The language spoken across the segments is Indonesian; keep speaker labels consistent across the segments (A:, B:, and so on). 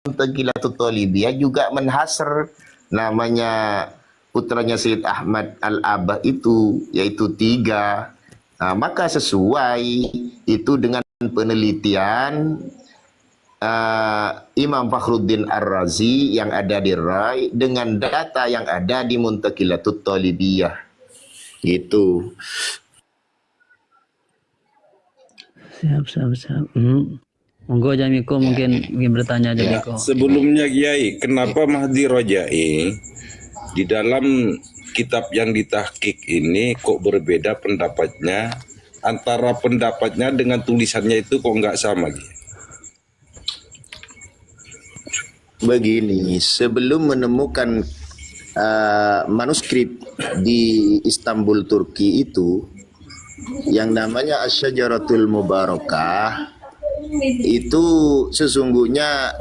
A: Muntaqilatul Talibiyah juga menhasr namanya putranya Sayyid Ahmad Al-Abah itu, yaitu 3. Nah, maka sesuai itu dengan penelitian Imam Fakhruddin Ar-Razi yang ada di Rai dengan data yang ada di Muntaqilatul Talibiyah. Gitu.
B: Siap. Monggo Jamiko mungkin bertanya Jamiko.
C: Sebelumnya Kiai, kenapa Mahdi Rojai di dalam kitab yang ditahqiq ini kok berbeda pendapatnya, antara pendapatnya dengan tulisannya itu kok nggak sama Kiai?
A: Begini, sebelum menemukan manuskrip di Istanbul, Turki itu, yang namanya Asy-Syajaratul Mubarakah, itu sesungguhnya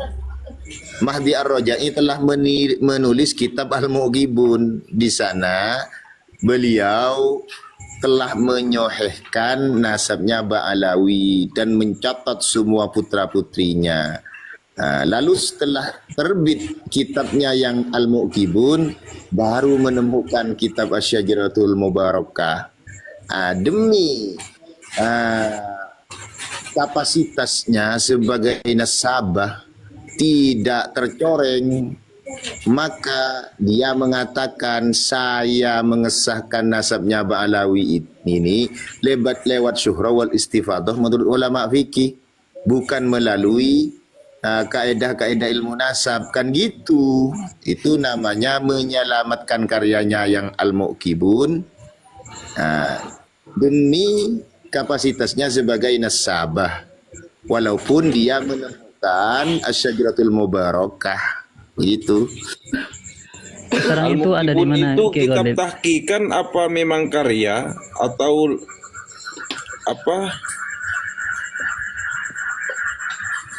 A: Mahdi Ar-Rajai telah menulis kitab Al-Mu'ghibun. Di sana beliau telah menyohehkan nasabnya Ba'alawi dan mencatat semua putra-putrinya. Lalu setelah terbit kitabnya yang Al-Mu'ghibun, baru menemukan kitab Asy-Syajaratul Mubarakah. Demi kapasitasnya sebagai nasabah tidak tercoreng, maka dia mengatakan saya mengesahkan nasabnya Ba'alawi ini lewat syuhrah wal istifadah menurut ulama fikih, bukan melalui kaedah-kaedah ilmu nasab, kan gitu. Itu namanya menyelamatkan karyanya yang Al-Mu'ghibun demi kapasitasnya sebagai nasabah, walaupun dia menemukan Asy-Syajaratul Mubarakah. Begitu.
B: Sekarang itu ada di mana?
C: Itu kitab tahqiqan apa memang karya atau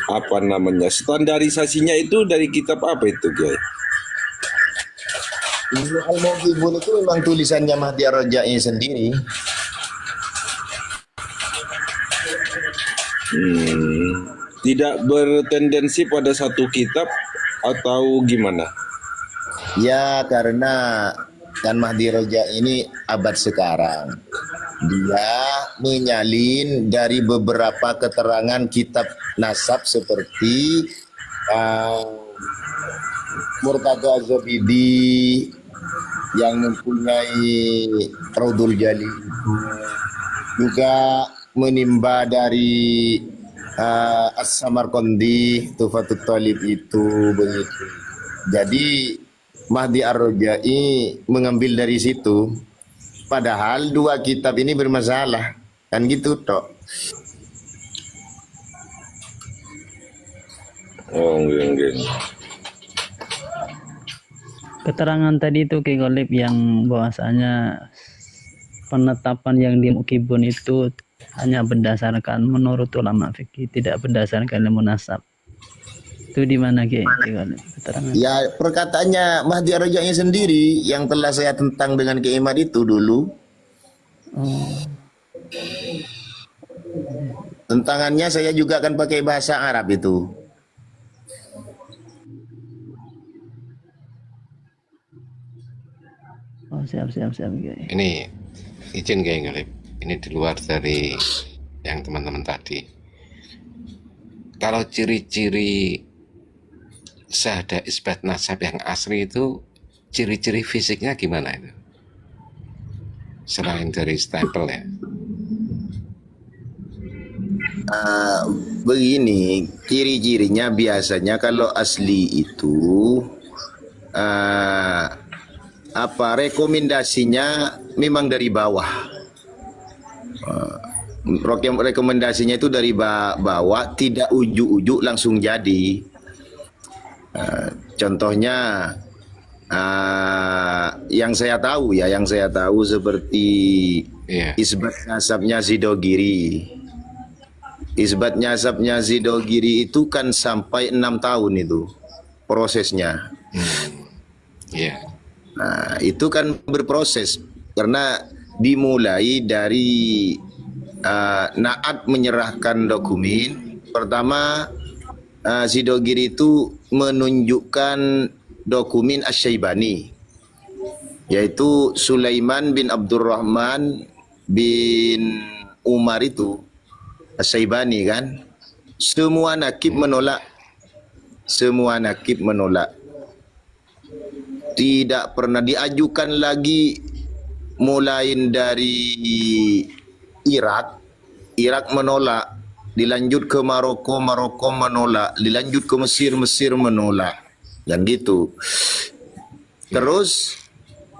C: apa namanya, standarisasinya itu dari kitab apa itu Kiai?
A: Al-Mu'ghibun itu memang tulisannya Mahdi Ar-Rajai sendiri.
C: Tidak bertendensi pada satu kitab atau gimana?
A: Ya, karena kan Mahdi Rajai ini abad sekarang. Dia menyalin dari beberapa keterangan kitab nasab seperti Murtada Az-Zabidi yang mempunyai Raudul Jalil, juga menimba dari As-Samarqandi Tuhfatul Talib itu, begitu. Jadi Mahdi Ar-Rajai mengambil dari situ, padahal 2 kitab ini bermasalah, kan gitu toh.
C: Enggak.
B: Keterangan tadi itu Ki Ghalib yang bahwasanya penetapan yang di Mu'ghibun itu hanya berdasarkan menurut ulama fikih, tidak berdasarkan ilmu nasab. Itu di mana Ki Ghalib keterangan?
A: Ya, perkataannya Mahdi Ar-Rajai sendiri yang telah saya tentang dengan Ki Imad itu dulu. Tentangannya saya juga akan pakai bahasa Arab itu.
B: Oh, siap.
D: Ini izin Kiai Ghalib, ini di luar dari yang teman-teman tadi. Kalau ciri-ciri syahadah isbat nasab yang asli itu, ciri-ciri fisiknya gimana itu? Selain dari stempel ya.
A: Begini, ciri-cirinya biasanya kalau asli itu rekomendasinya memang dari bawah. Rekomendasinya itu dari bawah, tidak ujuk-ujuk langsung jadi. Contohnya yang saya tahu seperti isbat nasabnya Zidogiri. Isbat nasabnya Zidogiri itu kan sampai 6 tahun itu prosesnya. Nah, itu kan berproses karena dimulai dari Naat menyerahkan dokumen. Pertama Sidogiri itu menunjukkan dokumen Asy-Syaibani, yaitu Sulaiman bin Abdurrahman bin Umar itu Asy-Syaibani kan. Semua nakib menolak. Semua nakib menolak. Tidak pernah diajukan lagi, mulai dari Irak. Irak menolak. Dilanjut ke Maroko, Maroko menolak. Dilanjut ke Mesir, Mesir menolak. Dan gitu. Terus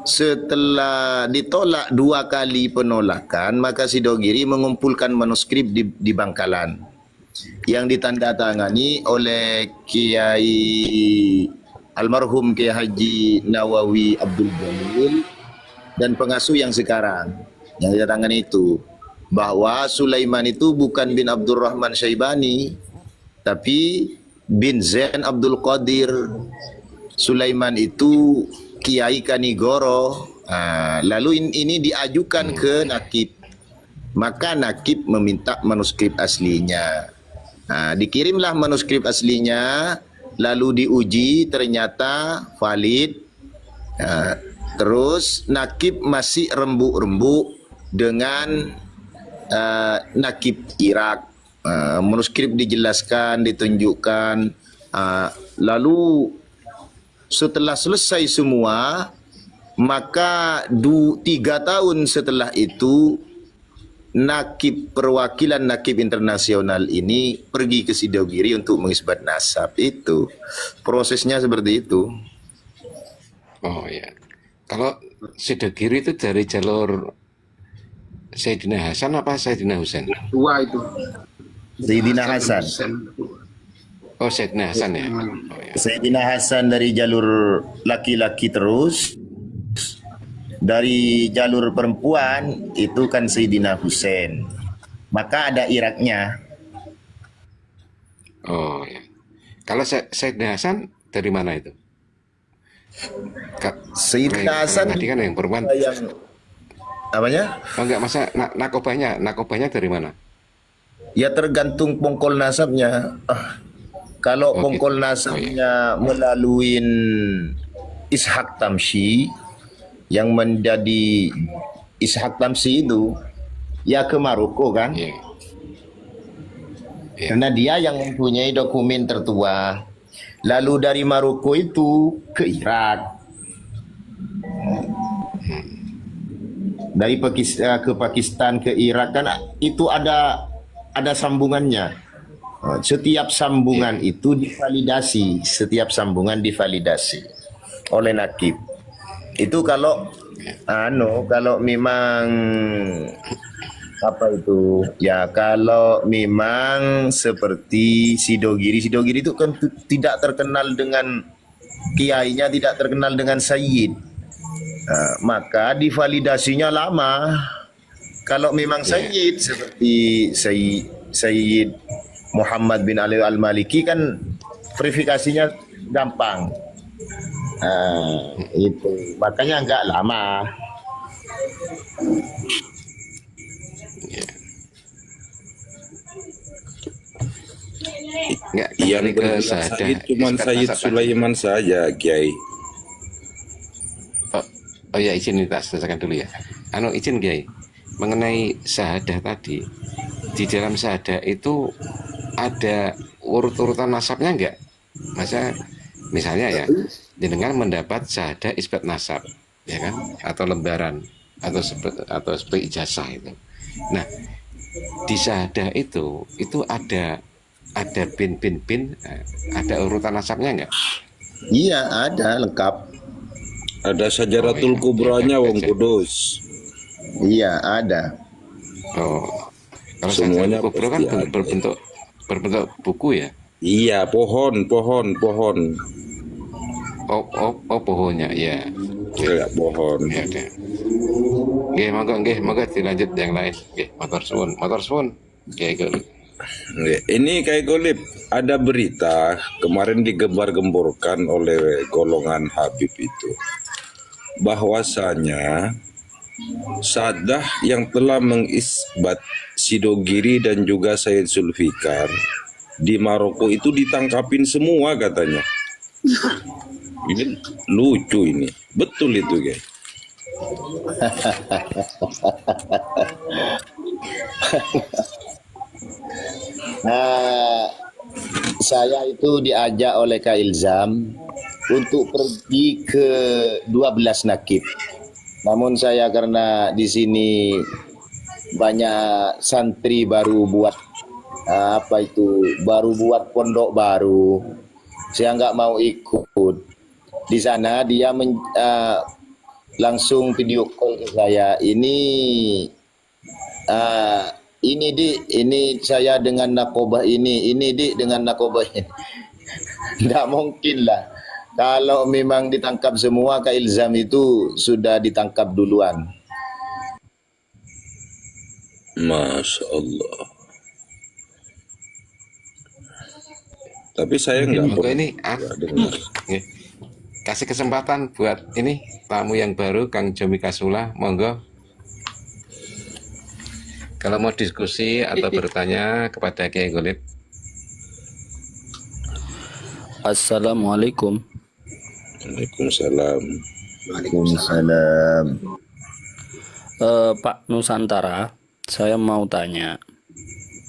A: setelah ditolak 2 kali penolakan, maka Sidogiri mengumpulkan manuskrip di Bangkalan yang ditandatangani oleh Kiai almarhum Kiai Haji Nawawi Abdul Jalil dan pengasuh yang sekarang yang ditandatangani itu, bahwa Sulaiman itu bukan bin Abdurrahman Syaibani tapi bin Zain Abdul Qadir. Sulaiman itu Kiai Kanigoro. Lalu ini diajukan ke nakib, maka nakib meminta manuskrip aslinya. Dikirimlah manuskrip aslinya, lalu diuji, ternyata valid. Terus nakib masih rembuk-rembuk dengan nakib Irak. Manuskrip dijelaskan, ditunjukkan. Lalu setelah selesai semua, maka 3 tahun setelah itu nakib perwakilan nakib internasional ini pergi ke Sidogiri untuk mengisbat nasab. Itu prosesnya seperti itu.
D: Oh ya. Kalau Sidogiri itu dari jalur Sayyidina Hasan apa Sayyidina Husain?
E: Dua itu.
A: Sayyidina Hasan.
D: Oh, Sayyidina Hasan ya. Oh, ya.
A: Sayyidina Hasan dari jalur laki-laki, terus dari jalur perempuan itu kan Sayyidina Husain. Maka ada Iraknya.
D: Oh ya. Kalau Sayyidina Hasan dari mana itu?
A: Sayyidina Hasan
D: tadi kan yang perempuan.
A: yang apanya?
D: Oh enggak, masa nakobanya dari mana?
A: Ya tergantung pongkol nasabnya. Kalau
D: Oh,
A: pongkol
D: gitu.
A: nasabnya melalui Ishaq Tamshi, yang menjadi Ishaq Tamshi itu ya ke Maroko kan.
D: Iya. Iya.
A: Karena dia yang mempunyai dokumen tertua. Lalu dari Maroko itu ke Irak. Dari ke Pakistan ke Irak kan itu ada sambungannya. Setiap sambungan itu divalidasi, setiap sambungan divalidasi oleh nakib. Itu kalau kalau memang apa itu? Ya kalau memang seperti Sidogiri itu kan tidak terkenal dengan kiainya, tidak terkenal dengan sayyid. Maka divalidasinya lama. Kalau memang sayyid seperti Sayyid Muhammad bin Ali Al-Maliki kan verifikasinya gampang. Itu makanya enggak lama.
D: Enggak,
C: Yang
D: kembali ke
C: berbilang
D: Sahadah.
C: Said cuma
D: Isbat
C: Sayyid
D: nasab.
C: Sulaiman saja, Kiai.
D: Oh ya, izin kita selesaikan dulu ya. Izin Kiai, mengenai Sahadah tadi, di dalam Sahadah itu ada urut-urutan nasabnya enggak? Misalnya ya, dengan mendapat Sahadah isbat nasab, ya kan? Atau lembaran atau seperti ijazah itu. Nah, di Sahadah itu ada bin, ada urutan nasabnya enggak?
A: Iya, ada lengkap.
C: Ada Sajaratul Kubranya Wong Kudus.
A: Iya, ada.
D: Oh, kalau
C: Semuanya
D: Sajaratul Kubra kan
C: pasti ada.
D: berbentuk buku ya?
C: Iya, pohon.
D: Oh, pohonnya, ya.
C: Ya, pohon.
D: Ya, ada. Monggo dilanjut yang lain. Motor suwun. Kayak gitu.
C: Ini kayak Golib, ada berita kemarin digembar-gemborkan oleh golongan Habib itu, bahwasanya Sadah yang telah mengisbat Sidogiri dan juga Sayyid Zulfikar di Maroko itu ditangkapin semua katanya. Ini lucu ini. Betul itu, guys.
A: Nah, saya itu diajak oleh Kak Ilzam untuk pergi ke 12 nakib. Namun saya karena di sini banyak santri baru buat baru buat pondok baru, saya nggak mau ikut. Di sana dia langsung video call ke saya. Ini saya dengan nakobah ini dengan nakobah ini. Nggak mungkin lah. Kalau memang ditangkap semua, Kak Ilzam itu sudah ditangkap duluan.
C: Masya Allah. Tapi saya
D: Monggo
C: nggak
D: ini
C: dengar.
D: Nggih. Kasih kesempatan buat ini tamu yang baru Kang Jomi Kasula, monggo. Kalau mau diskusi atau bertanya kepada Kiai Golib.
E: Assalamualaikum.
C: Waalaikumsalam.
A: Waalaikumsalam.
E: Pak Nusantara, saya mau tanya.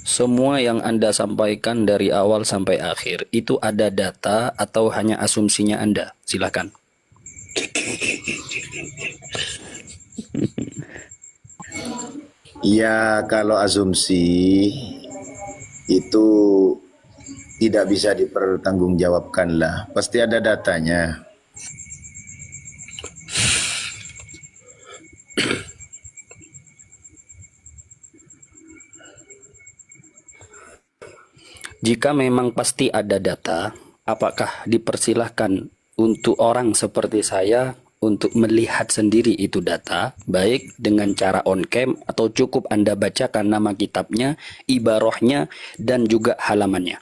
E: Semua yang Anda sampaikan dari awal sampai akhir, itu ada data atau hanya asumsinya Anda? Silakan.
A: Ya, kalau asumsi itu tidak bisa dipertanggungjawabkan lah. Pasti ada datanya.
E: Jika memang pasti ada data, apakah dipersilahkan untuk orang seperti saya untuk melihat sendiri itu data, baik dengan cara on cam atau cukup Anda bacakan nama kitabnya, ibarahnya, dan juga halamannya?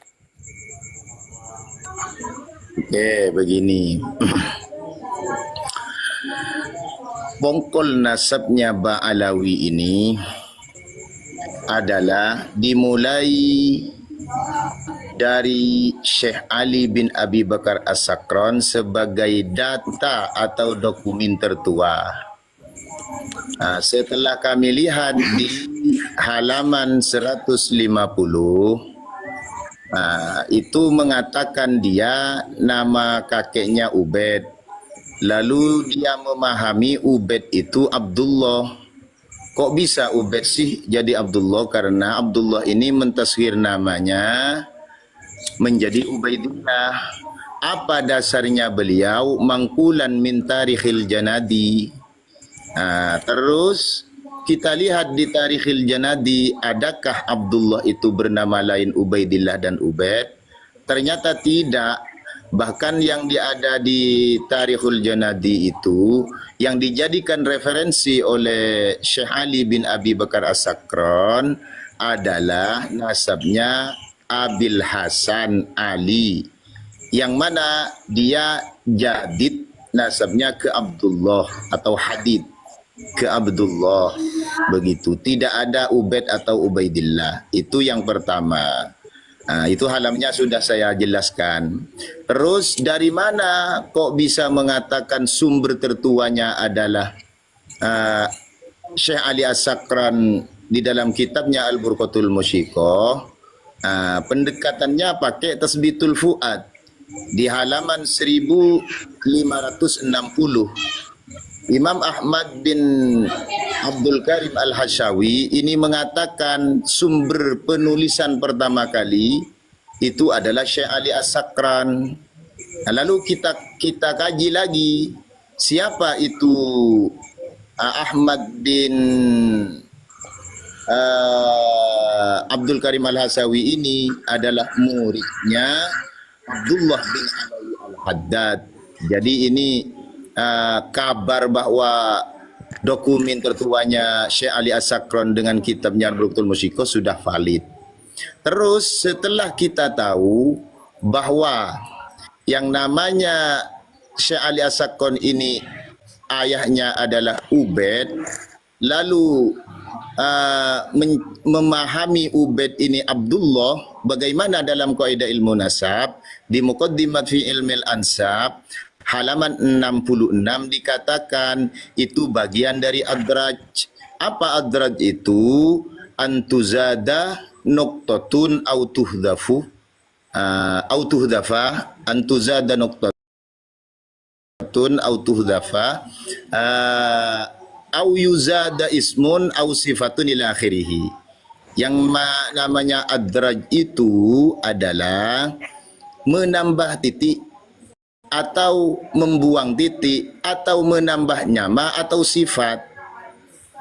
A: Oke, begini. Bongkol nasabnya Ba'alawi ini adalah dimulai dari Syekh Ali bin Abi Bakar As-Sakran sebagai data atau dokumen tertua. Setelah kami lihat di halaman 150, itu mengatakan dia nama kakeknya Ubed. Lalu dia memahami Ubed itu Abdullah. Kok bisa Ubed sih jadi Abdullah? Karena Abdullah ini mentasghir namanya menjadi Ubaidillah. Apa dasarnya beliau? Mangkulan min tarikhil janadi. Terus kita lihat di tarikhil janadi, adakah Abdullah itu bernama lain Ubaidillah dan Ubed? Ternyata tidak. Bahkan yang ada di tarikhul janadi itu yang dijadikan referensi oleh Syekh Ali bin Abi Bakar As-Sakran adalah nasabnya Abil Hasan Ali, yang mana dia jadid nasabnya ke Abdullah atau hadid ke Abdullah, begitu. Tidak ada Ubed atau Ubaidillah. Itu yang pertama. Itu halamannya sudah saya jelaskan. Terus dari mana kok bisa mengatakan sumber tertuanya adalah Syekh Ali As-Sakran di dalam kitabnya Al-Burqatul Musyiqah? Pendekatannya pakai tasbitul fuad di halaman 1560. Imam Ahmad bin Abdul Karim Al-Hasyawi ini mengatakan sumber penulisan pertama kali itu adalah Syekh Ali As-Sakran. Lalu kita kaji lagi siapa itu Ahmad bin Abdul Karim Al-Hasyawi ini adalah muridnya Abdullah bin Ali Al-Haddad. Jadi ini kabar bahwa dokumen tertuanya Syekh Ali As-Sakran dengan kitabnya Al-Burqatul Musyiqah sudah valid. Terus setelah kita tahu bahwa yang namanya Syekh Ali As-Sakran ini ayahnya adalah Ubed, lalu memahami Ubed ini Abdullah, Bagaimana dalam kaidah ilmu nasab di Muqaddimat fi Ilmil Ansab halaman 66 dikatakan itu bagian dari adraj. Apa adraj itu? Antuzada nuqtatun au tuhdhafu au tuhdhafa, antuzada nuqtatun au tuhdhafa au yuzada ismun au sifatun ila akhirih. Yang namanya adraj itu adalah menambah titik atau membuang titik atau menambah nyama atau sifat.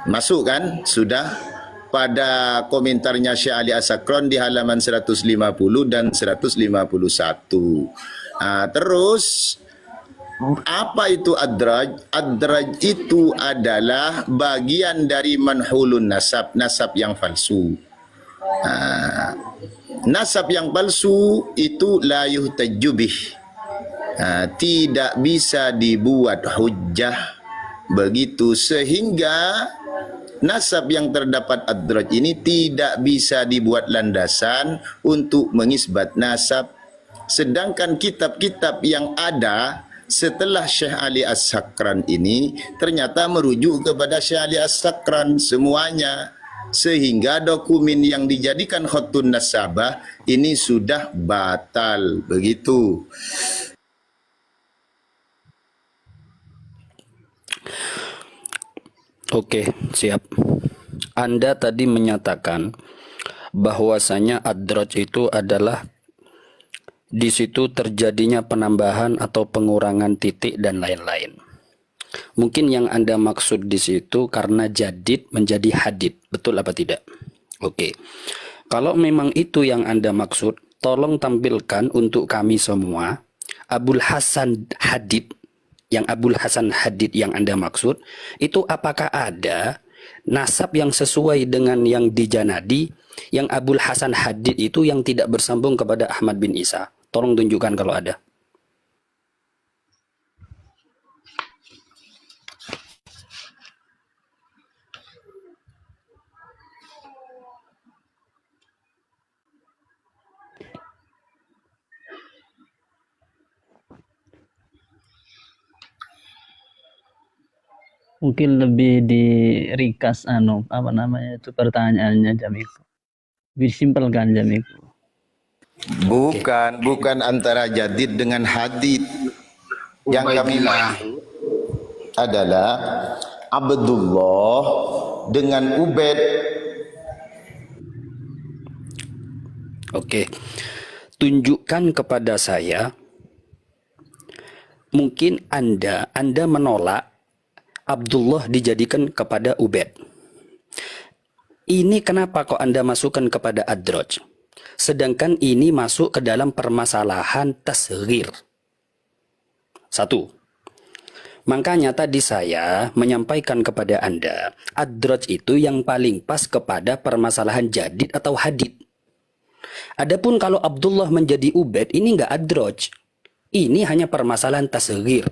A: Masuk kan? Sudah pada komentarnya Syekh Ali As-Sakran di halaman 150 dan 151. Terus apa itu adraj? Adraj itu adalah bagian dari manhulun nasab, nasab yang palsu. Nasab yang palsu itu la yuhtajju bih, tidak bisa dibuat hujjah, begitu, sehingga nasab yang terdapat adraj ini tidak bisa dibuat landasan untuk mengisbat nasab. Sedangkan kitab-kitab yang ada setelah Syekh Ali As-Sakran ini ternyata merujuk kepada Syekh Ali As-Sakran semuanya, sehingga dokumen yang dijadikan khatun nasabah ini sudah batal, begitu.
E: Oke, siap. Anda tadi menyatakan bahwasanya adraj itu adalah di situ terjadinya penambahan atau pengurangan titik dan lain-lain. Mungkin yang Anda maksud di situ karena jadid menjadi hadid. Betul apa tidak? Oke. Kalau memang itu yang Anda maksud, tolong tampilkan untuk kami semua Abul Hasan Hadid. Yang Abul Hasan Hadid yang Anda maksud, itu apakah ada nasab yang sesuai dengan yang di Janadi, yang Abul Hasan Hadid itu yang tidak bersambung kepada Ahmad bin Isa? Tolong tunjukkan kalau ada.
B: Mungkin lebih di-recast apa namanya itu pertanyaannya Jamiku. Lebih simpel kan Jamiku.
A: Bukan antara jadid dengan hadid. Yang kami maksud adalah Abdullah dengan Ubaid.
E: Oke. Tunjukkan kepada saya, mungkin Anda menolak Abdullah dijadikan kepada Ubaid. Ini kenapa kok Anda masukkan kepada adraj? Sedangkan ini masuk ke dalam permasalahan tasghir. Satu. Makanya tadi saya menyampaikan kepada Anda, adraj itu yang paling pas kepada permasalahan jadid atau hadid. Adapun kalau Abdullah menjadi Ubaid, ini enggak adraj. Ini hanya permasalahan tasghir.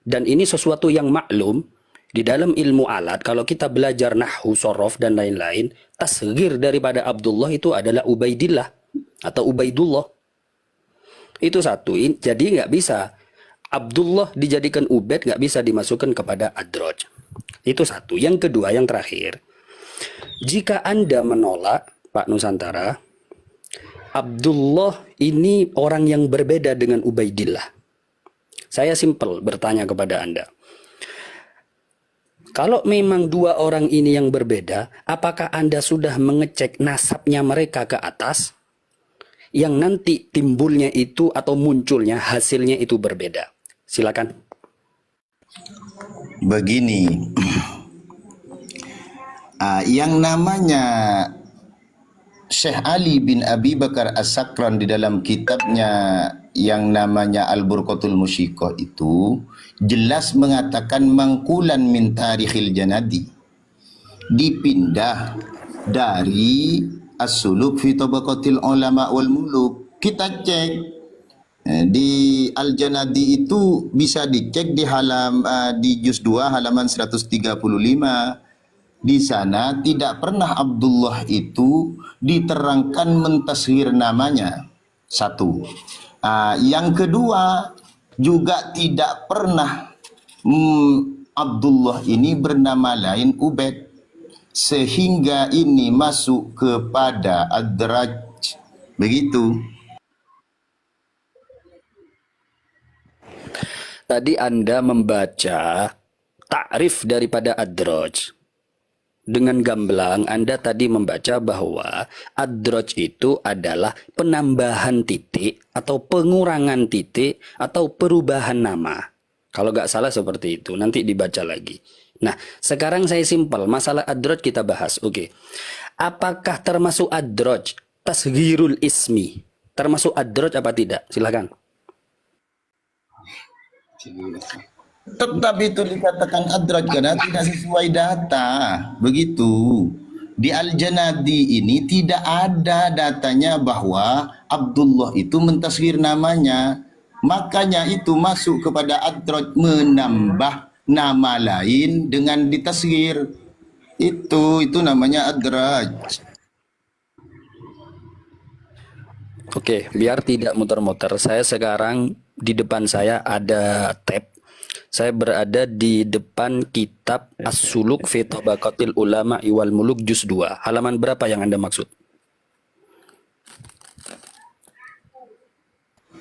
E: Dan ini sesuatu yang maklum. Di dalam ilmu alat, kalau kita belajar nahwu, sorof, dan lain-lain, tasghir daripada Abdullah itu adalah Ubaidillah atau Ubaidullah. Itu satu. Jadi nggak bisa. Abdullah dijadikan Ubaid nggak bisa dimasukkan kepada adraj. Itu satu. Yang kedua, yang terakhir. Jika Anda menolak, Pak Nusantara, Abdullah ini orang yang berbeda dengan Ubaidillah. Saya simpel bertanya kepada Anda. Kalau memang dua orang ini yang berbeda, apakah Anda sudah mengecek nasabnya mereka ke atas? Yang nanti timbulnya itu atau munculnya hasilnya itu berbeda. Silakan.
A: Begini, yang namanya Syekh Ali bin Abi Bakar As-Sakran di dalam kitabnya yang namanya Al-Burqatul Musyiqah itu jelas mengatakan mangkulan min tarikhil Janadi, dipindah dari As-Suluk fi Tabaqatil Ulama wal Muluk. Kita cek di Al-Janadi itu, bisa dicek di di juz 2 halaman 135. di sana tidak pernah Abdullah itu diterangkan mentashir namanya. Satu. Yang kedua, juga tidak pernah Abdullah ini bernama lain Ubaid, sehingga ini masuk kepada Adraj. Begitu.
E: Tadi Anda membaca takrif daripada Adraj. Dengan gamblang Anda tadi membaca bahwa Adraj itu adalah penambahan titik atau pengurangan titik atau perubahan nama. Kalau nggak salah seperti itu, nanti dibaca lagi. Nah, sekarang saya simpel, masalah Adraj kita bahas. Oke. Apakah termasuk Adraj tasghirul ismi? Termasuk Adraj apa tidak? Silakan.
A: Tetap itu dikatakan adraj karena tidak sesuai data. Begitu. Di Al-Janadi ini tidak ada datanya bahwa Abdullah itu mentasghir namanya. Makanya itu masuk kepada adraj, menambah nama lain dengan ditasghir. Itu namanya adraj.
E: Oke, biar tidak muter-muter. Saya sekarang di depan saya ada tab. Saya berada di depan kitab As-Suluk fi Tabaqatil Ulama wal Muluk juz 2. Halaman berapa yang Anda maksud?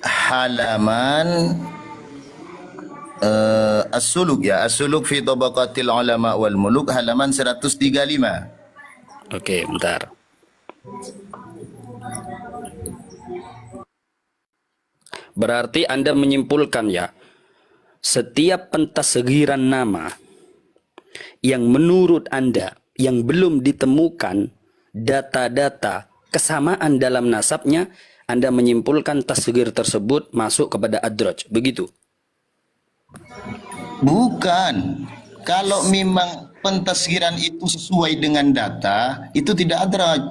A: Halaman As-Suluk ya, As-Suluk fi Tabaqatil Ulama wal Muluk halaman 135.
E: Oke, bentar. Berarti Anda menyimpulkan ya, setiap pentasghiran nama yang menurut Anda yang belum ditemukan data-data kesamaan dalam nasabnya, Anda menyimpulkan tasghir tersebut masuk kepada adraj. Begitu?
A: Bukan. Kalau memang pentasghiran itu sesuai dengan data, itu tidak adraj.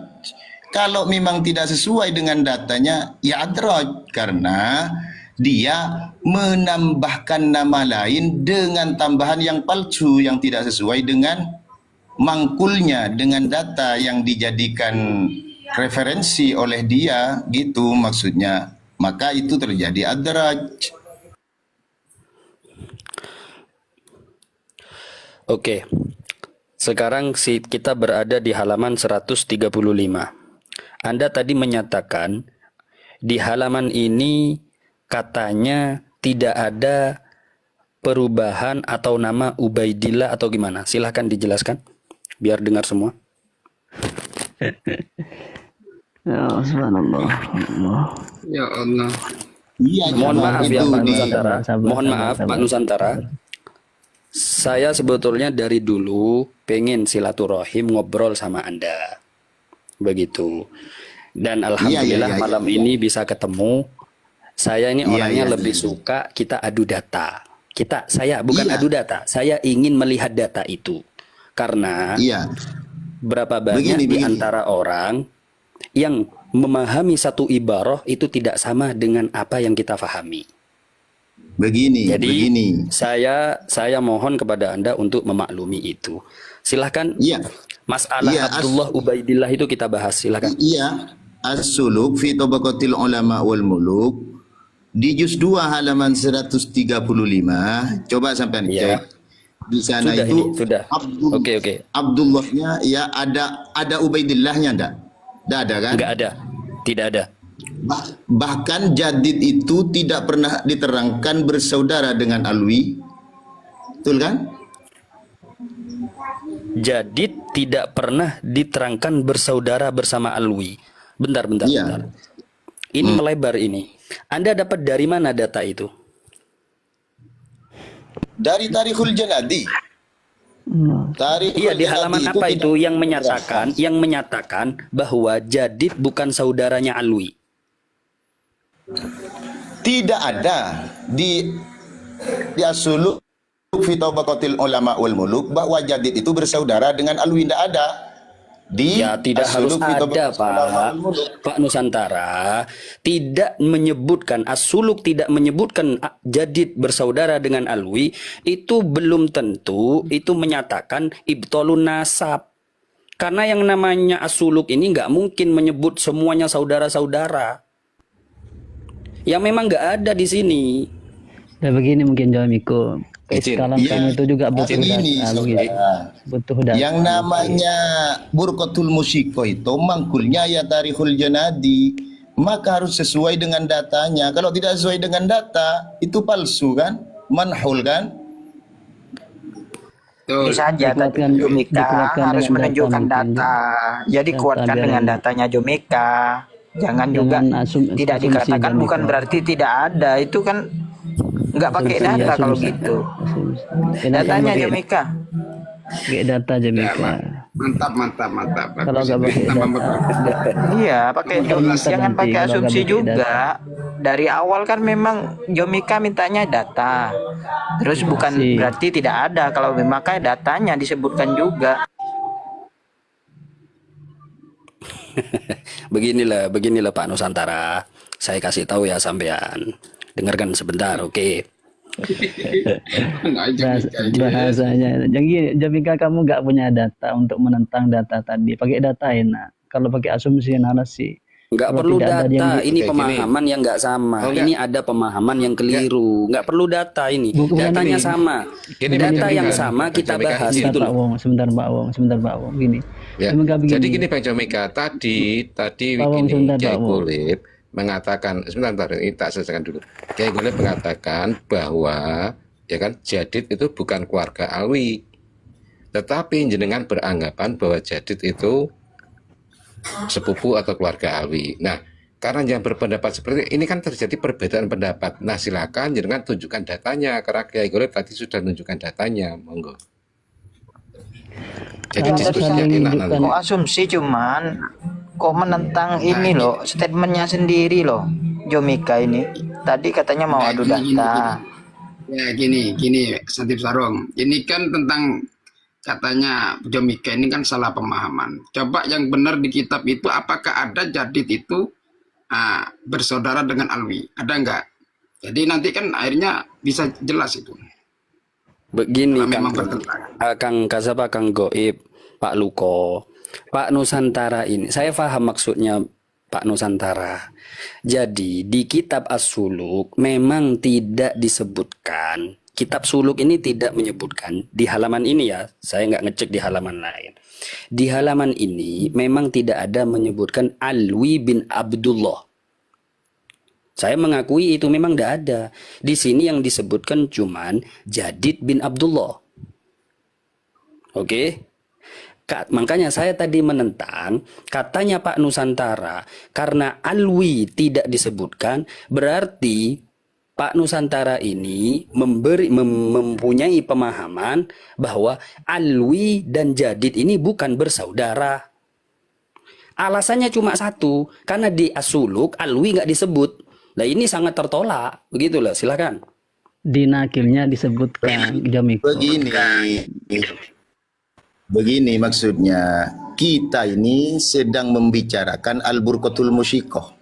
A: Kalau memang tidak sesuai dengan datanya, ya adraj. Karena dia menambahkan nama lain dengan tambahan yang palsu, yang tidak sesuai dengan mangkulnya, dengan data yang dijadikan referensi oleh dia, gitu maksudnya. Maka itu terjadi adraj.
E: Oke. Sekarang kita berada di halaman 135. Anda tadi menyatakan di halaman ini katanya tidak ada perubahan atau nama Ubaidillah atau gimana? Silahkan dijelaskan biar dengar semua.
B: Ya, subhanallah.
F: Ya Allah.
A: Iya,
E: Mohon maaf ya Pak Nusantara.
B: sabar,
E: Mohon maaf
B: sabar.
E: Pak Nusantara. Saya sebetulnya dari dulu pengen silaturahim ngobrol sama Anda. Begitu. Dan alhamdulillah malam ini bisa ketemu. Saya ini orangnya lebih suka kita adu data. Saya bukan adu data. Saya ingin melihat data itu. Karena berapa banyak di antara orang yang memahami satu ibarah itu tidak sama dengan apa yang kita fahami. Jadi saya mohon kepada Anda untuk memaklumi itu. Silahkan. Masalah Abdullah Ubaidillah itu kita bahas. Silahkan.
A: Iya. As-Suluk fi Tabaqatil Ulama wal Muluk di juz 2 halaman 135. Coba sampean cek. Di sana
E: Sudah
A: itu
E: ini, sudah. Oke.
A: Abdullahnya ya ada Ubaidillahnya enggak? Enggak ada kan?
E: Enggak ada. Tidak ada.
A: Bahkan Jadid itu tidak pernah diterangkan bersaudara dengan Alwi. Betul kan?
E: Jadid tidak pernah diterangkan bersaudara bersama Alwi. Bentar. Ini melebar ini. Anda dapat dari mana data itu?
A: Dari Tarikhul Janadi.
E: Iya, di halaman apa itu yang menyatakan bahwa Jadid bukan saudaranya Alwi?
A: Tidak ada di As-Suluk fi Tabaqatil Ulama wal Muluk bahwa Jadid itu bersaudara dengan Alwi, tidak ada. di
E: Ya tidak harus
A: As-Suluk fi
E: ada
A: Tabaqat Ulama wal Muluk.
E: Pak Nusantara tidak menyebutkan As-Suluk, tidak menyebutkan Jadid bersaudara dengan Alwi, itu belum tentu itu menyatakan ibtolun nasab. Karena yang namanya As-Suluk ini nggak mungkin menyebut semuanya saudara-saudara. Ya memang nggak ada di sini.
B: Ya begini mungkin Jamiko,
D: Izin.
B: kalam
A: Iya,
B: kamu itu juga butuh
A: begini,
B: data, begitu.
A: saudara.
B: Butuh data.
A: Yang namanya Burqatul Musyiko itu mangkulnya ya Tarikhul Janadi, maka harus sesuai dengan datanya. Kalau tidak sesuai dengan data, itu palsu kan? Manhul kan?
F: Betul.
G: Bisa saja tapi
B: Dikuatkan-
G: Jomika
B: dikuatkan
G: harus
B: dengan
G: menunjukkan
B: data mungkin.
G: data. Jadi
B: Data
G: kuatkan
B: biar
G: dengan
B: enak.
G: datanya Jomika. Jangan juga tidak
B: asumsi
G: dikatakan
B: Jomika.
G: bukan berarti tidak ada. Itu kan nggak pakai
B: Asumsi,
G: data kalau
B: asumsi.
G: gitu.
B: Asumsi. Enak
G: Datanya
B: kan pakai-
G: Jomika.
B: pakai data Jamika.
F: Mantap, mantap, mantap.
B: Kalau
F: Bagus
B: nggak
F: itu.
B: pakai
F: Tambah
B: data,
F: bagus.
G: Iya, pakai
B: Informasi
G: jangan
B: nanti,
G: pakai
B: kalau nggak
G: asumsi
B: pakai
G: juga. Dari awal kan memang Jomika mintanya data. Terus bukan
B: Informasi.
G: berarti tidak ada. Kalau memakai datanya disebutkan juga.
E: Beginilah Pak Nusantara. Saya kasih tahu ya sampean. Dengarkan sebentar, oke?
F: Nggak aja,
B: Bahasanya. Jadi Jamika kamu nggak punya data untuk menentang data tadi. Pakai data enak. Kalau pakai asumsi narasi.
E: Nggak
B: Kalau
E: perlu
B: tidak ada
E: data,
B: yang-
E: ini
D: Kayak
E: pemahaman yang nggak sama.
D: Oh, enggak.
E: Ini ada pemahaman yang keliru. Nggak perlu data ini.
B: Bukan
E: Datanya
D: ini.
E: sama.
D: Gini,
E: Data
D: Pak
E: yang
D: Jamika.
E: sama
D: Pak
E: kita
D: Jamika,
E: bahas
D: izin.
E: gitu loh.
B: Sebentar Pak Wong. Gini.
D: Ya.
B: Jamika begini.
D: Jadi gini Bang Jomika, tadi
B: Pak Wong,
D: begini,
B: sebentar,
D: Kiai
B: Pak Wong.
D: Golib mengatakan, sebentar, ini tak selesaikan dulu. Kiai Golib mengatakan bahwa ya kan Jadid itu bukan keluarga Alwi, tetapi jenengan beranggapan bahwa Jadid itu sepupu atau keluarga Alwi. Nah, karena yang berpendapat seperti ini kan terjadi perbedaan pendapat. Nah, silakan jenengan tunjukkan datanya, karena Kiai Golib tadi sudah menunjukkan datanya, monggo. Jadi
B: Kalau
D: diskusinya
B: saling
D: enak nanti.
B: menunjukkan-
G: Kok asumsi cuman kok menentang ini loh, statementnya sendiri loh, Jomika ini. Tadi katanya mau adu data.
F: Ya gini, Santip Sarung. Ini kan tentang katanya Jomika ini kan salah pemahaman. Coba yang benar di kitab itu apakah ada Jadid itu bersaudara dengan Alwi? Ada enggak? Jadi nanti kan akhirnya bisa jelas itu.
E: Begini
F: Kalau memang
E: Kang,
F: bertentangan.
E: Kang Kasapa, Kang Goib, Pak Luko, Pak Nusantara ini, saya paham maksudnya Pak Nusantara. Jadi di kitab As-Suluk memang tidak disebutkan, kitab Suluk ini tidak menyebutkan di halaman ini ya, saya nggak ngecek di halaman lain. Di halaman ini memang tidak ada menyebutkan Alwi bin Abdullah. Saya mengakui itu memang tidak ada. Di sini yang disebutkan cuman Jadid bin Abdullah. Oke? Makanya saya tadi menentang katanya Pak Nusantara karena Alwi tidak disebutkan berarti Pak Nusantara ini mempunyai pemahaman bahwa Alwi dan Jadid ini bukan bersaudara. Alasannya cuma satu, karena di As-Suluk Alwi nggak disebut. Nah ini sangat tertolak, begitu loh. Silakan.
B: Di nakilnya disebutkan Jamiko.
A: Begini maksudnya, kita ini sedang membicarakan Al-Burqatul Musyikoh.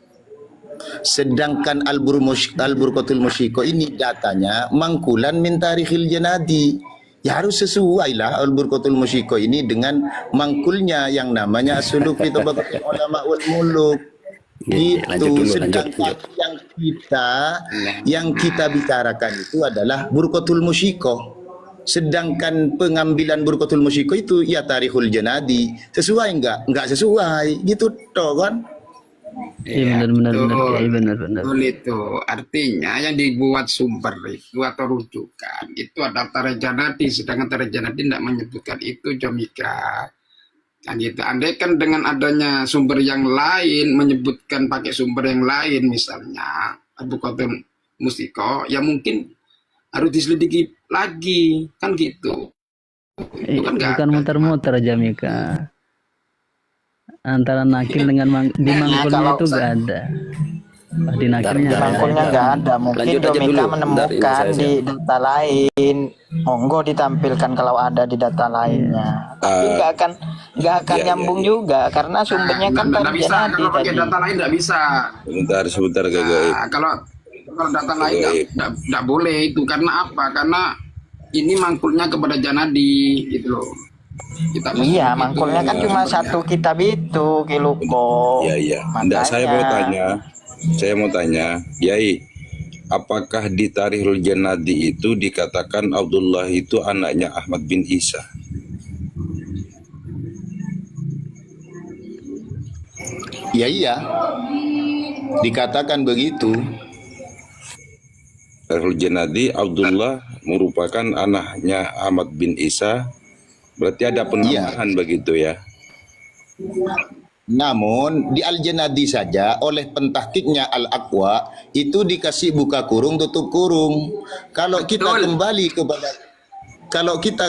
A: Sedangkan Al-Burqatul Musyikoh ini datanya mangkulan min Tarikhil Janadi. Ya harus sesuai lah Al-Burqatul Musyikoh ini dengan mangkulnya yang namanya As-Suluk fi Tabaqat Ulama wal Muluk.
E: Lanjut
A: Gitu.
E: dulu,
A: Sedangkan yang kita bicarakan itu adalah Burqatul Musyikoh. Sedangkan pengambilan Burqatul Musyikoh itu ya Tarikhul Janadi. Sesuai enggak? Enggak sesuai. Gitu toh kan?
B: Iya benar.
F: Betul itu. Artinya yang dibuat sumber itu atau rujukan itu ada Tarijanadi, sedangkan Tarijanadi tidak menyebutkan itu Jomika. Kan gitu. Andai kan dengan adanya sumber yang lain menyebutkan pakai sumber yang lain misalnya Burqatul Musyikoh, ya mungkin harus diselidiki lagi kan gitu. Itu kan nggak
B: Bukan
F: ada.
B: muter-muter Jamika. Antara nakil dengan di mangkulnya
G: kalau
B: itu nggak ada. Di nakirnya
E: Bentar,
G: Mangkulnya nggak ada. Mungkin
E: Lanjut aja
G: Jomika
E: dulu. Bentar,
G: menemukan
E: ini
G: di data lain. Monggo ditampilkan kalau ada di data lainnya. Tapi nggak akan
C: Iya,
G: nyambung juga karena sumbernya kan
F: Nggak
G: dari
F: bisa,
G: Janadi
F: kalau pakai
G: tadi.
F: data lain nggak bisa.
C: Sebentar Kak Gaib.
F: Nah, kalau data lain nggak boleh itu, karena apa? Karena ini mangkulnya kepada Janadi gitu loh. Kita mesti
G: Iya,
F: begitu
G: mangkulnya kan cuma
F: sumbernya.
G: satu kitab itu, Kiluko.
C: Iya. Enggak, saya mau tanya, Yai, apakah di Tarikhul Janadi itu dikatakan Abdullah itu anaknya Ahmad bin Isa?
A: Ya iya, dikatakan begitu.
C: Tarikhul Janadi Abdullah merupakan anaknya Ahmad bin Isa, berarti ada penambahan begitu ya?
A: Namun di Al-Janadi saja oleh pentahkiknya Al-Aqwa itu dikasih buka kurung tutup kurung. Kalau kita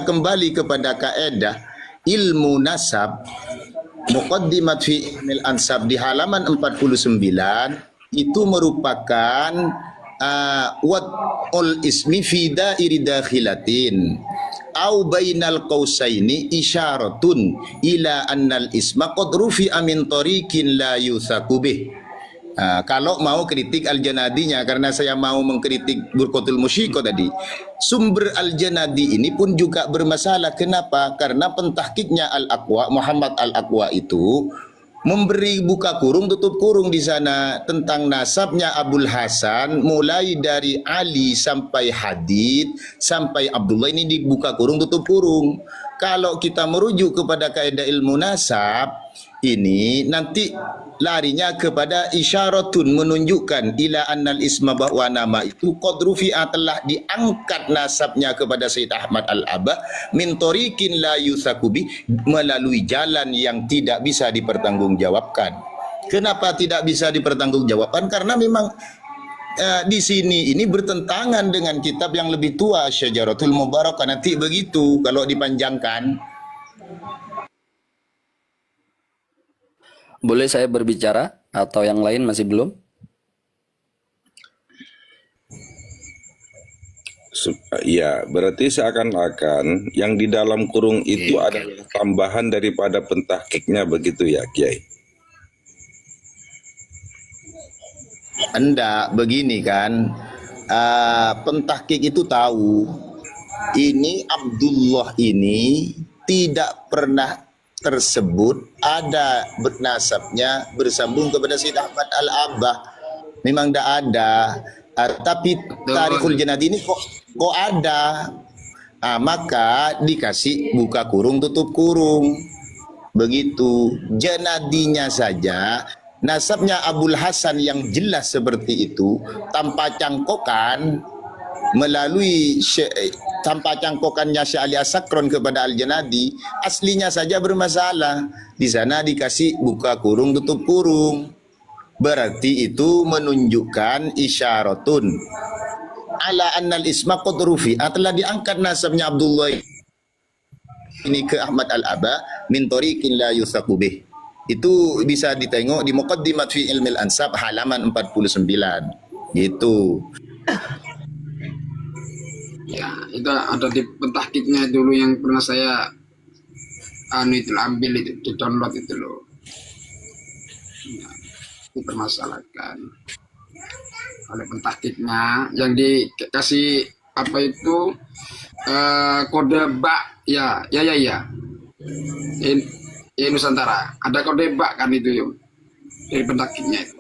A: kembali kepada kaedah ilmu nasab Muqaddimat fi ilmil ansab di halaman 49 itu merupakan wad'ul ismi fi dairi dakhilatin au bainal qausaini isyaratun ila annal isma qad rufi'a min tariqin la yuthaku bih. Kalau mau kritik Al-Janadinya, karena saya mau mengkritik Burqatul Musyiko tadi, sumber Al-Janadi ini pun juga bermasalah. Kenapa? Karena pentahkiknya Al-Aqwa, Muhammad Al-Aqwa itu memberi buka kurung tutup kurung di sana tentang nasabnya Abul Hasan, mulai dari Ali sampai Hadid sampai Abdullah, ini dibuka kurung tutup kurung. Kalau kita merujuk kepada kaidah ilmu nasab ini nanti larinya kepada isyaratun, menunjukkan ila annal isma, bahwa nama itu qadrufi'a, telah diangkat nasabnya kepada Sayyid Ahmad Al-Abah min tariqin la yusakubi, melalui jalan yang tidak bisa dipertanggungjawabkan. Kenapa tidak bisa dipertanggungjawabkan? Karena memang di sini ini bertentangan dengan kitab yang lebih tua, Syajaratul Mubarakah. Nanti begitu kalau dipanjangkan.
E: Boleh saya berbicara atau yang lain masih belum?
C: Ya, berarti seakan-akan yang di dalam kurung itu adalah tambahan daripada pentahkiknya, begitu ya, Kiai?
A: Enggak, begini kan, pentahkik itu tahu ini Abdullah ini tidak pernah tersebut ada bernasabnya bersambung kepada Sayyid Ahmad Al-Abah, memang tidak ada. Tapi Tarikhul Janadi ini kok ada, maka dikasih buka kurung tutup kurung begitu. Janadinya saja nasabnya Abul Hasan yang jelas seperti itu tanpa cangkokan, melalui tanpa cangkokannya Syekh Ali As-Sakron kepada Al-Janadi, aslinya saja bermasalah. Di sana dikasih buka kurung tutup kurung, berarti itu menunjukkan isyaratun ala annal isma qad rufi'a, telah diangkat nasabnya Abdullah ini ke Ahmad Al-Abah min tariqin la yusaku bih. Itu bisa ditengok di Muqaddimat fi Ilmil Ansab halaman 49 gitu.
F: Ya, itu ada di pentahkiknya dulu yang pernah saya itu ambil, itu di download itu loh. Ya, dipermasalahkan oleh pentahkiknya yang dikasih apa itu kode bak ya Nusantara ada kode bak kan itu yuk dari pentahkiknya itu.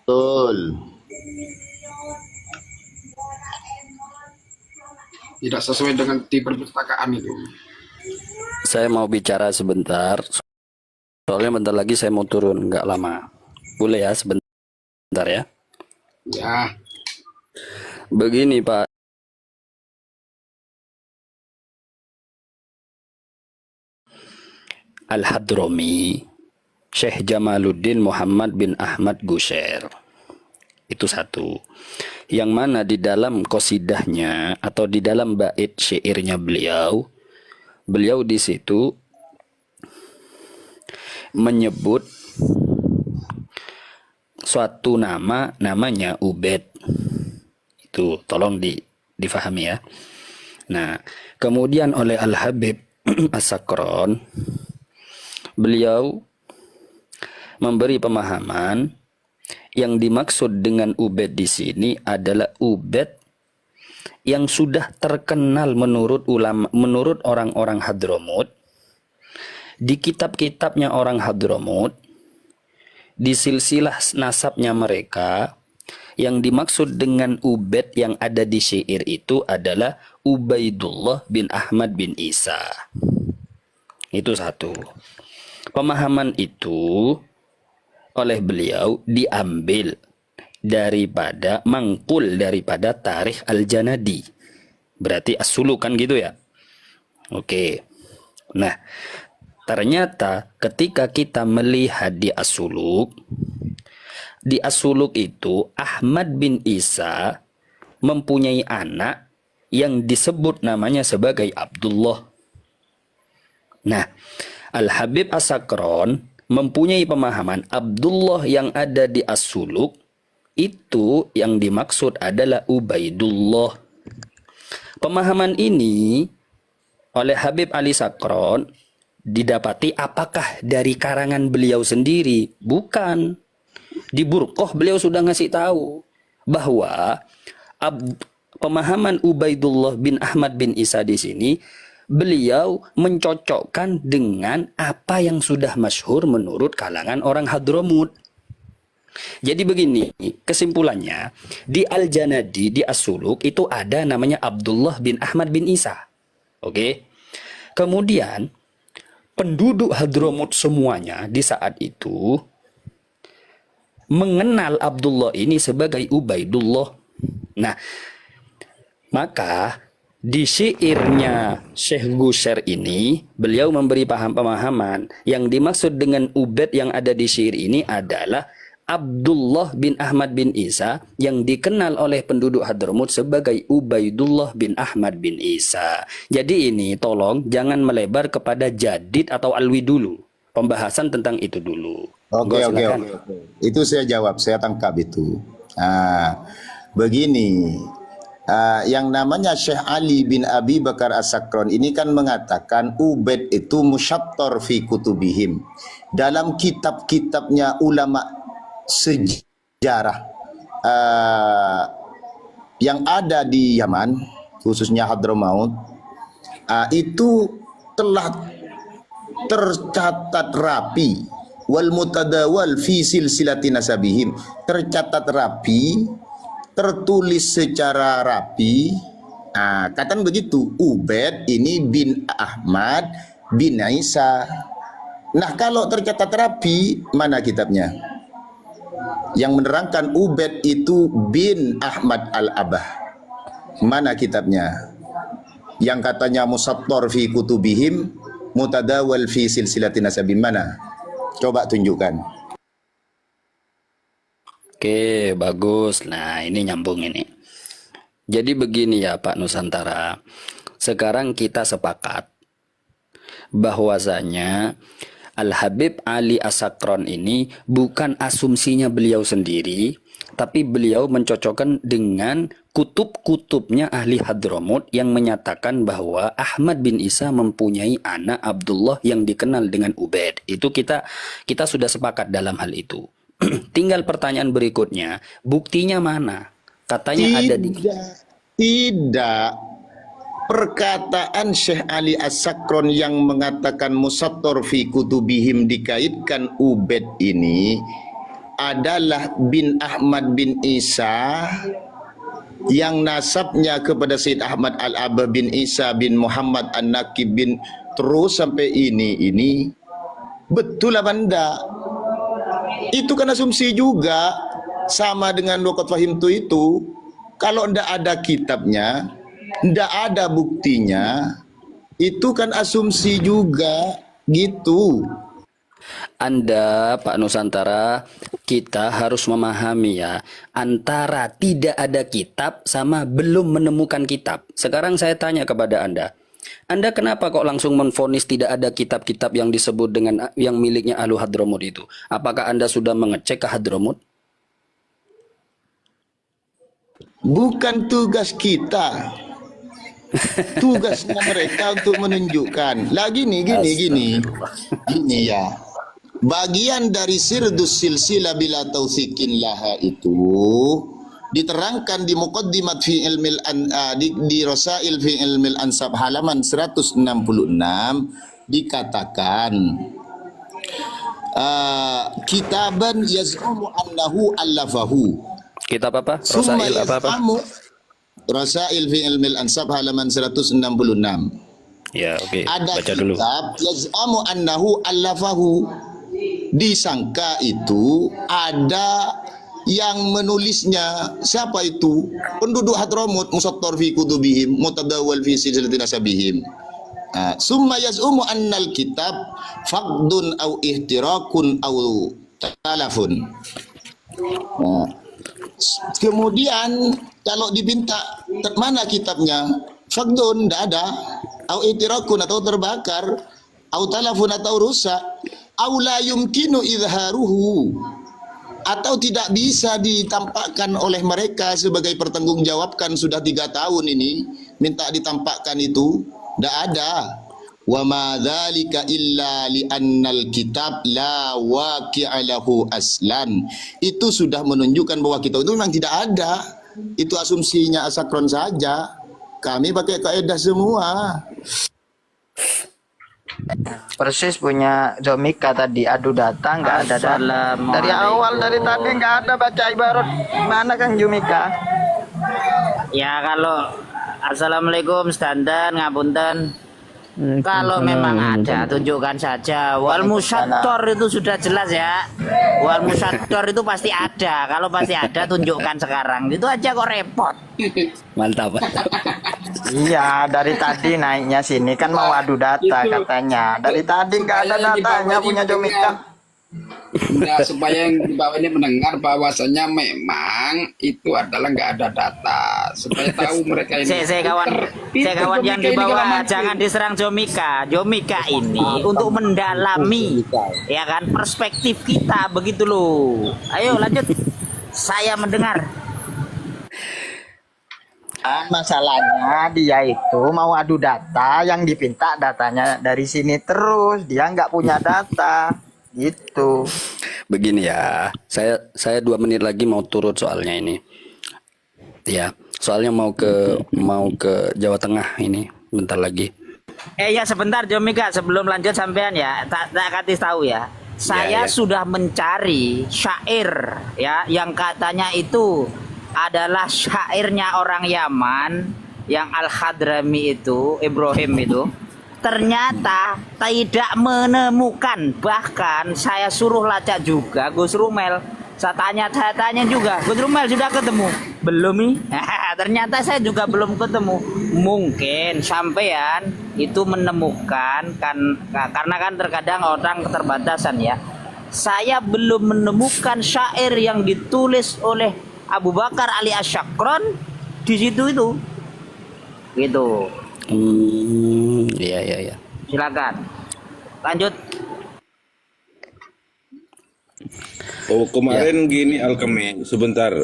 A: Betul.
F: Tidak sesuai dengan di perpustakaan itu.
E: Saya mau bicara sebentar. Soalnya bentar lagi saya mau turun, nggak lama. Boleh ya sebentar ya?
F: Ya,
E: Begini Pak. Al-Hadrami, Syekh Jamaluddin Muhammad bin Ahmad Gusyair. Itu satu. Yang mana di dalam qasidahnya atau di dalam bait syairnya beliau di situ menyebut suatu nama namanya Ubaid. Itu tolong difahami ya. Nah, kemudian oleh Al-Habib As-Sakron, beliau memberi pemahaman yang dimaksud dengan Ubaid di sini adalah Ubaid yang sudah terkenal menurut ulama, menurut orang-orang Hadramut, di kitab-kitabnya orang Hadramut, di silsilah nasabnya mereka. Yang dimaksud dengan Ubaid yang ada di syair itu adalah Ubaidullah bin Ahmad bin Isa. Itu satu. Pemahaman itu oleh beliau diambil daripada mangkul daripada Tarikh Al-Janadi. Berarti as-suluk kan gitu ya. Oke. Nah, ternyata ketika kita melihat di as-suluk, di as-suluk itu Ahmad bin Isa mempunyai anak yang disebut namanya sebagai Abdullah. Nah, Al-Habib As-Sakron mempunyai pemahaman Abdullah yang ada di as-suluk itu yang dimaksud adalah Ubaidullah. Pemahaman ini oleh Habib Ali Sakron didapati apakah dari karangan beliau sendiri? Bukan. Di Burqah beliau sudah ngasih tahu bahwa pemahaman Ubaidullah bin Ahmad bin Isa di sini beliau mencocokkan dengan apa yang sudah masyhur menurut kalangan orang Hadramut. Jadi begini, kesimpulannya di Al-Janadi, di As-Suluk itu ada namanya Abdullah bin Ahmad bin Isa. Oke. Kemudian penduduk Hadramut semuanya di saat itu mengenal Abdullah ini sebagai Ubaidullah. Nah, maka di syairnya Syekh Gusyair ini beliau memberi pemahaman yang dimaksud dengan Ubaid yang ada di syair ini adalah Abdullah bin Ahmad bin Isa yang dikenal oleh penduduk Hadramut sebagai Ubaidullah bin Ahmad bin Isa. Jadi ini tolong jangan melebar kepada jadid atau alwi dulu. Pembahasan tentang itu dulu.
A: Oke. Itu saya jawab, saya tangkap itu. Begini, yang namanya Syekh Ali bin Abi Bakar As-Sakron ini kan mengatakan Ubaid itu musyattar fi kutubihim. Dalam kitab-kitabnya ulama sejarah yang ada di Yaman, khususnya Hadramaut, itu telah tercatat rapi wal mutadawal fi silsilati nasabihim, tercatat rapi, tertulis secara rapi. Katakan begitu, Ubaid ini bin Ahmad bin Isa. Nah, kalau tercatat rapi, mana kitabnya? Yang menerangkan Ubaid itu bin Ahmad al-Abah. Mana kitabnya? Yang katanya musattar fi kutubihim, mutadawal fi silsilati nasabihim, mana? Coba tunjukkan.
E: Oke, bagus. Nah, ini nyambung ini. Jadi begini ya Pak Nusantara. Sekarang kita sepakat bahwasanya Al-Habib Ali As-Sakron ini bukan asumsinya beliau sendiri, tapi beliau mencocokkan dengan kutub-kutubnya ahli Hadramut yang menyatakan bahwa Ahmad bin Isa mempunyai anak Abdullah yang dikenal dengan Ubaid. Itu kita sudah sepakat dalam hal itu. Tinggal pertanyaan berikutnya, buktinya mana? Katanya ada di...
A: Tidak. Perkataan Syekh Ali As-Sakron yang mengatakan musattar fi kutubihim dikaitkan Ubaid ini adalah bin Ahmad bin Isa yang nasabnya kepada Sayyid Ahmad Al-Abah bin Isa bin Muhammad An-Nakib bin terus sampai ini betul apa enggak? Itu kan asumsi juga, sama dengan Waqat Fahimtu itu. Kalau enggak ada kitabnya, enggak ada buktinya, itu kan asumsi juga gitu.
E: Anda Pak Nusantara, kita harus memahami ya, antara tidak ada kitab sama belum menemukan kitab. Sekarang saya tanya kepada Anda kenapa kok langsung menvonis tidak ada kitab-kitab yang disebut dengan yang miliknya Ahlu Hadramut itu? Apakah Anda sudah mengecek ke Hadramut?
A: Bukan tugas kita. Tugasnya mereka untuk menunjukkan. Lah gini ya. Bagian dari sirdus silsilah bila tausikin laha itu diterangkan di muqaddimat fi ilmil di Rasail fi ilmil ansab halaman 166 dikatakan kitaban yaz'umu annahu allafahu.
E: Kitab apa?
A: Summa
E: Rosail apa?
A: yaz'amu Rasail fi ilmil ansab halaman 166.
E: Ya, oke.
A: Ada
E: Baca dulu.
A: kitab yaz'amu annahu allafahu, disangka itu ada yang menulisnya. Siapa itu? Penduduk Hadramut, musattar fi kutubihim, mutadawwal fi silsilati nasabihim. Summa yaz'umu annal kitab faqdun au ihtirakun au talafun. Kemudian kalau dipinta mana kitabnya, faqdun tidak ada, au ihtirakun atau terbakar, au talafun atau rusak, au la yumkinu izharuhu atau tidak bisa ditampakkan oleh mereka sebagai pertanggungjawabkan. Sudah 3 tahun ini minta ditampakkan itu tidak ada. Wa ma dzalika illa li annal kitab la waqi'a lahu aslan. Itu sudah menunjukkan bahwa kitab itu memang tidak ada. Itu asumsinya Asakron saja. Kami pakai kaidah semua.
G: Persis punya Jomika tadi, adu data nggak ada data. Dari awal dari tadi nggak ada baca ibarat. Mana Kang Jomika?
H: Ya kalau assalamualaikum standar ngapunten. Kalau memang ada tunjukkan saja. Wal musyattor itu sudah jelas ya. Wal musyattor itu pasti ada. Kalau pasti ada tunjukkan sekarang. Itu aja kok repot.
E: Mantap.
G: Iya, dari tadi naiknya sini kan mau adu data katanya. Dari tadi nggak ada datanya punya Jomika.
F: Nah, supaya yang di bawah ini mendengar bahwasanya memang itu adalah nggak ada data, supaya tahu mereka ini.
H: Saya kawan yang di bawah jangan diserang Jomika. Jomika ini untuk mendalami ya kan perspektif kita begitu loh. Ayo lanjut. Saya mendengar.
G: Masalahnya dia itu mau adu data, yang dipinta datanya dari sini terus, dia nggak punya data gitu.
E: Begini ya, saya 2 menit lagi mau turut soalnya ini. Ya, soalnya mau ke Jawa Tengah ini bentar lagi.
H: Ya sebentar Jomika sebelum lanjut sampean ya tak kasih tahu ya. Saya sudah mencari syair ya yang katanya itu adalah syairnya orang Yaman yang Al-Hadrami itu, Ibrahim itu. Ternyata tidak menemukan, bahkan saya suruh lacak juga Gus Rumel. Saya tanya juga, Gus Rumel sudah ketemu? Belum nih. Ternyata saya juga belum ketemu. Mungkin sampean itu menemukan kan, karena kan terkadang orang keterbatasan ya. Saya belum menemukan syair yang ditulis oleh Abu Bakar Ali Asyakron di situ itu. Gitu.
E: Iya.
H: Silakan. Lanjut.
C: Oh kemarin gini Alkemi, sebentar.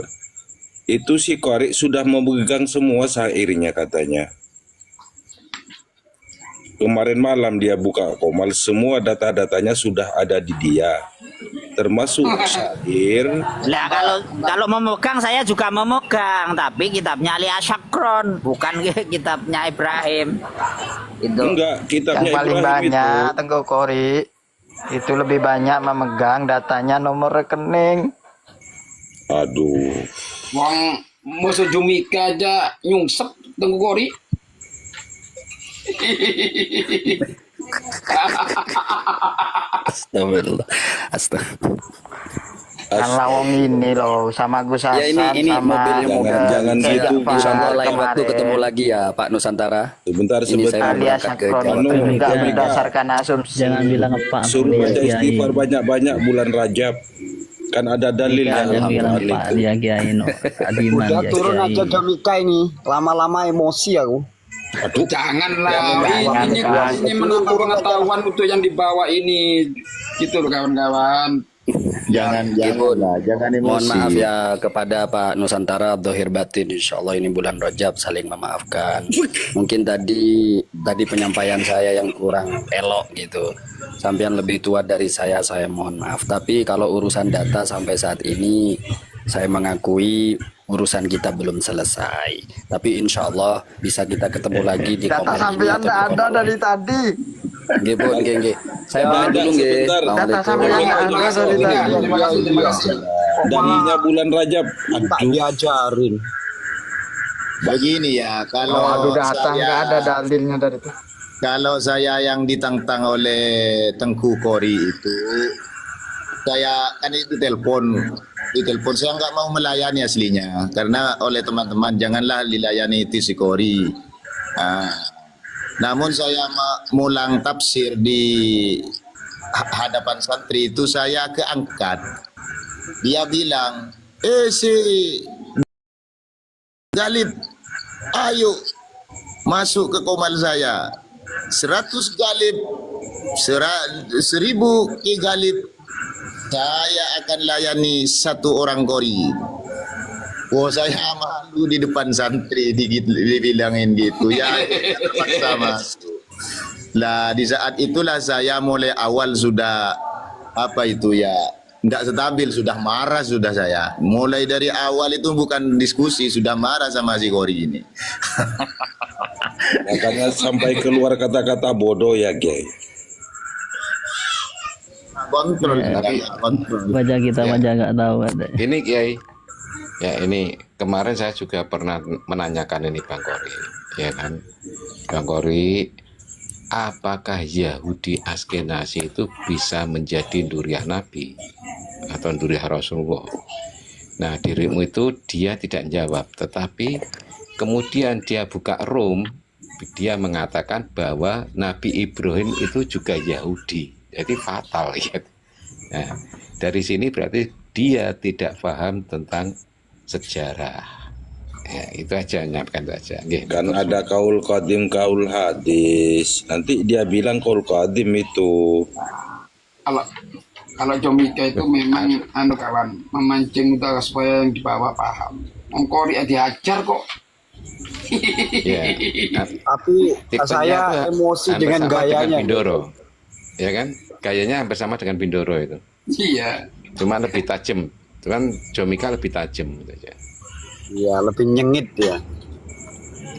C: Itu si Korik sudah memegang semua syairnya katanya. Kemarin malam dia buka Komal, semua data-datanya sudah ada di dia. Termasuk syair.
H: Nah kalau memegang saya juga memegang, tapi kitabnya Ali Asyakron, bukan kitabnya Ibrahim. Itu.
C: Enggak, kitabnya
G: Yang paling
C: Ibrahim
G: banyak
C: itu.
G: Tengku Kori itu lebih banyak memegang datanya nomor rekening.
C: Aduh.
F: Wong musuh Jomika aja nyungsep Tengku Kori.
E: Astagfirullah.
G: Kalau wong ini loh sama Gus Hasan,
E: Ya ini
G: sama
E: mobilnya mobil.
C: Jangan
G: Kiai
C: gitu,
G: Jafar
E: Nusantara lain waktu
G: kemarin.
E: ketemu lagi ya Pak Nusantara.
C: Sebentar,
E: Ini saya
C: sebentar.
G: alias
E: berangkat ke
G: Sakron
E: Jawa
C: Anu,
G: itu juga
C: Jomika.
G: berdasarkan asumsi.
B: Jangan bilang Pak
C: Suruh
B: ya,
C: baca
B: Kiai.
C: istighfar banyak-banyak bulan Rajab. Kan ada dalil
B: Jangan
C: yang
B: bilang
C: itu.
B: Pak ya Kiai no. Adiman
I: Udah
B: ya
I: turun
B: Kiai.
I: aja Jomika ini, lama-lama emosi aku.
F: Janganlah, ini
G: Jangan.
F: menambah pengetahuan untuk yang di bawah ini, gitu loh kawan-kawan.
A: Jangan jangan
E: Mohon
A: emosi.
E: maaf ya kepada Pak Nusantara Dhohir Batin. Insya Allah ini bulan Rajab, saling memaafkan. Mungkin tadi penyampaian saya yang kurang elok gitu. Sampean lebih tua dari saya mohon maaf. Tapi kalau urusan data sampai saat ini saya mengakui urusan kita belum selesai. Tapi insya Allah bisa kita ketemu lagi di
I: Data
E: komen ini
I: sampean
E: atau di
I: ada
E: komen
I: dari tadi.
E: Nggih, Bun, nggih. Saya pamit dulu nggih.
C: Sebentar.
I: Data sampean ada dari tadi.
F: Terima kasih.
C: Dalinya bulan Rajab.
I: Tak diajarin.
A: Begini ya, kalau
I: Adu data nggak ada
A: saya
I: dalilnya dari itu.
A: kalau saya yang ditantang oleh Tengku Kori itu, saya kan itu di telepon saya nggak mau melayani aslinya karena oleh teman-teman janganlah dilayani itu si Kori. Namun saya mulang tafsir di hadapan santri itu saya keangkat. Dia bilang, si Galib, ayo masuk ke komal saya. 100 Galib, 1000 Ki Galib, saya akan layani 1 orang Kori. Oh, saya malu di depan santri dibilangin gitu ya, terpaksa masuk. Lah di saat itulah saya mulai awal sudah tidak stabil, sudah marah sudah saya. Mulai dari awal itu bukan diskusi, sudah marah sama si Kori ini.
C: Makanya sampai keluar kata-kata bodoh ya, Gay.
A: Kontrol,
D: Tapi
A: kontrol.
B: Wajah kita
D: Ya.
B: wajah nggak tahu ada.
D: ini Kiai, ya ini kemarin saya juga pernah menanyakan ini Bang Kori, ya kan, Bang Kori, apakah Yahudi Askenazi itu bisa menjadi duriah Nabi atau duriah Rasulullah? Nah, dirimu itu dia tidak jawab, tetapi kemudian dia buka room, dia mengatakan bahwa Nabi Ibrahim itu juga Yahudi, jadi fatal ya. Nah, dari sini berarti dia tidak paham tentang sejarah. Ya, itu aja, nyampaikan itu aja. Nggih,
C: Kan ada kaul qadim, kaul hadis. Nanti dia bilang kaul qadim itu.
F: Kalau Jomika itu memang kawan memancing udah supaya yang di bawah paham. Kori diajar kok.
D: ya. Nah,
I: Tapi
D: tipenya
I: saya
D: itu
I: emosi
D: hampir
I: dengan
D: sama
I: gayanya.
D: Bindoro, ya kan? Gayanya hampir sama dengan Bindoro itu.
F: Iya.
D: Cuma lebih tajam. Cuman Jomika lebih tajam gitu aja.
I: Iya, lebih nyengit ya.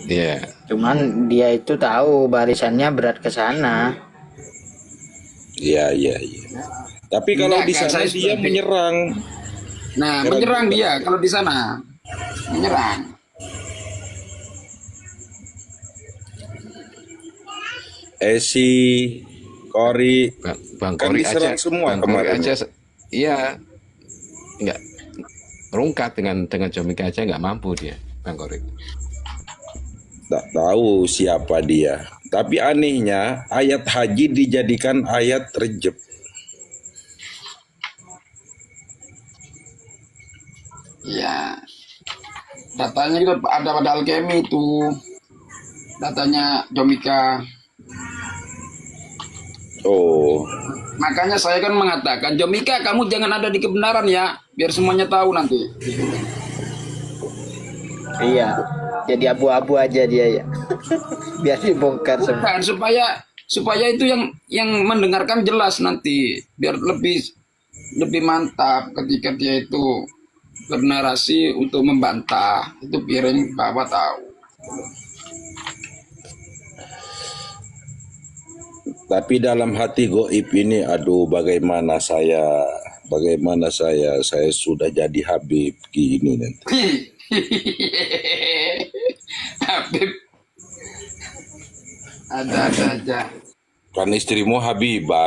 D: Iya.
G: Cuman dia itu tahu barisannya berat ke sana.
C: Iya. Tapi kalau
F: Enggak,
C: di
F: kan
C: sana
F: saya
C: dia
F: setuju.
C: menyerang.
F: Nah, menyerang dia kalau di sana. Menyerang.
C: Esi, Kori,
D: Bang
C: kan
D: Kori
C: diserang
D: aja,
C: semua
D: Bang Kori
C: kemarin.
D: aja, iya, nggak rungkat dengan Jomika aja nggak mampu dia, Bang Kori.
C: Tak tahu siapa dia. Tapi anehnya ayat haji dijadikan ayat rejeb.
F: Iya. Datanya juga ada pada alkemi itu. Datanya Jomika.
C: Oh,
F: Makanya saya kan mengatakan, Jomika kamu jangan ada di kebenaran ya, biar semuanya tahu nanti.
G: Iya. Jadi abu-abu aja dia ya. Biar dibongkar semua.
F: Kan supaya itu yang mendengarkan jelas nanti, biar lebih mantap ketika dia itu bernarasi untuk membantah, itu biar yang bawah tahu.
C: tapi dalam hati goib ini, aduh bagaimana saya sudah jadi Habib gini nanti.
F: Habib ada aja.
C: Kan istrimu Habibah.